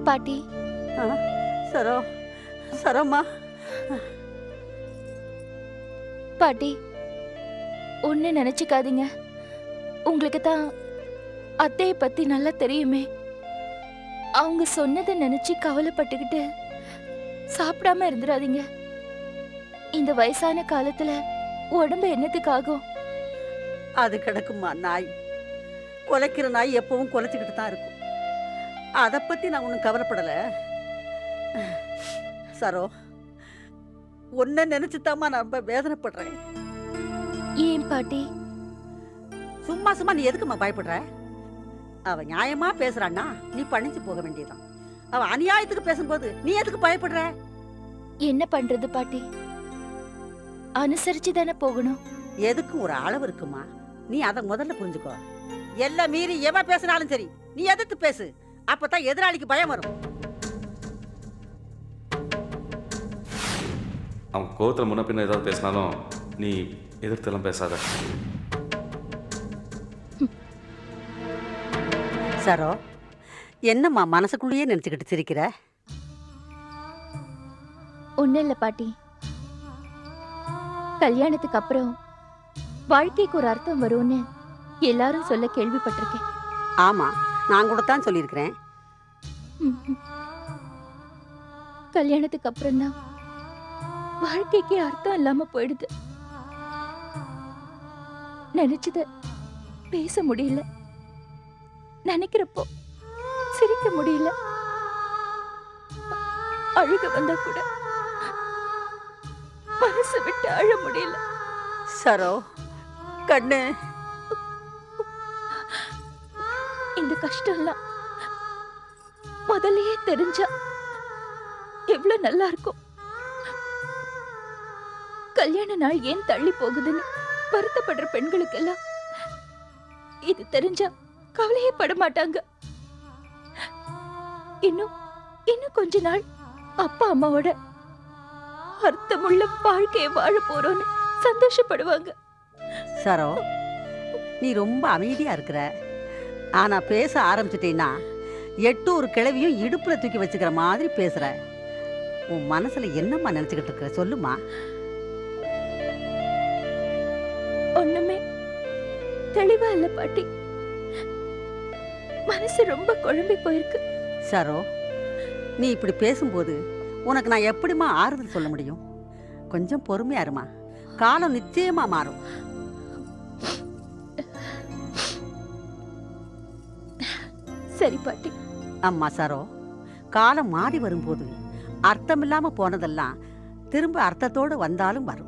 பாட்டி. ஆ, சரோ சரோம்மா. பாட்டி, ஒண்ணு நினைச்சுக்காதீங்க. உங்களுக்கு தான் அத்தைய பத்தி நல்லா தெரியுமே. அவங்க சொன்னதை நினைச்சு கவலைப்பட்டுக்கிட்டு சாப்பிடாம இருந்துடாதீங்க. இந்த வயசான காலத்துல உடம்பு என்னத்துக்கு ஆகும்? அது கிடக்குமா நாய். குலைக்கிற நாய் எப்பவும் குலைச்சிக்கிட்டு தான் இருக்கும். அதை பத்தி நான் ஒன்றும் கவலைப்படல. சரோ, உன்னை நினைச்சுதாம்மா நான் ரொம்ப வேதனைப்படுறேன். ஏன் பாட்டி? சும்மா சும்மா நீ எதுக்குமா பயப்படுற? அவ நியாயமா பேசுறான்னா நீ பணிஞ்சு போக வேண்டியதான். அவ அநியாயத்துக்கு பேசும்போது நீ எதுக்கு பயப்படுற? என்ன பண்றது பாட்டி? அனுசரிச்சு தானே போகணும். எதுக்கு ஒரு அளவு இருக்குமா? நீ அதை முதல்ல புரிஞ்சுக்கோ. எல்லாம் மீறி எவ பேசினாலும் சரி, நீ எதிர்த்து பேசு. அப்பதான் எதிராளிக்கு பயம் வரும். அவன் கோவத்தில் முன்ன பின்ன ஏதாவது பேசினாலும் நீ எதிர்த்தெல்லாம் பேசாத. சரோ, என்னம்மா மனசுக்குள்ளேயே நினைச்சுக்கிட்டு சிரிக்கிற? ஒண்ணும் இல்ல பாட்டி. கல்யாணத்துக்கு அப்புறம் வாழ்க்கைக்கு ஒரு அர்த்தம் வரும்னு எல்லாரும் சொல்ல கேள்விப்பட்டிருக்கேன். ஆமா, நான் கூட தான் சொல்லியிருக்கிறேன். கல்யாணத்துக்கு அப்புறம் தான் வாழ்க்கைக்கு அர்த்தம் இல்லாம போயிடுது. நினைச்சத பேச முடியல, நினைக்கிறப்போ சிரிக்க முடியல, அழுக வந்தா கூட மனசு விட்டு அழ முடியல. சரோ கண்ணு, இந்த கஷ்டம் எல்லாம் முதல்லயே தெரிஞ்சா எவ்வளவு நல்லா இருக்கும். கல்யாண நாள் ஏன் தள்ளி போகுதுன்னு வருத்தப்படுற பெண்களுக்கெல்லாம் இது தெரிஞ்சா கவலையே பட மாட்டாங்க. இன்னும் இன்னும் கொஞ்ச நாள் அப்பா அம்மாவோட அர்த்தமுள்ள வாழ்க்கையை வாழ போறோம்னு சந்தோஷப்படுவாங்க. சரோ, நீ ரொம்ப அமைதியா இருக்கிற. ஆனா பேச ஆரம்பிச்சிட்டேன்னா எட்டூர் கிழவியும் இடுப்புல தூக்கி வச்சுக்கிற மாதிரி பேசுற. உன் மனசுல என்னம்மா நினைச்சுக்கிட்டு இருக்க சொல்லுமா? ஒண்ணுமே தெளிவா இல்ல பாட்டி. மனசு ரொம்ப குழம்பி போயிருக்கு. சரோ, நீ இப்படி பேசும்போது உனக்கு நான் எப்படிம்மா ஆறுதல் சொல்ல முடியும்? கொஞ்சம் பொறுமையா இருமா. காலம் நிச்சயமா மாறும். சரி பாட்டி. அம்மா சரோ, காலம் மாறி வரும்போது அர்த்தமில்லாம போனதெல்லாம் திரும்ப அர்த்தத்தோடு வந்தாலும் வரும்.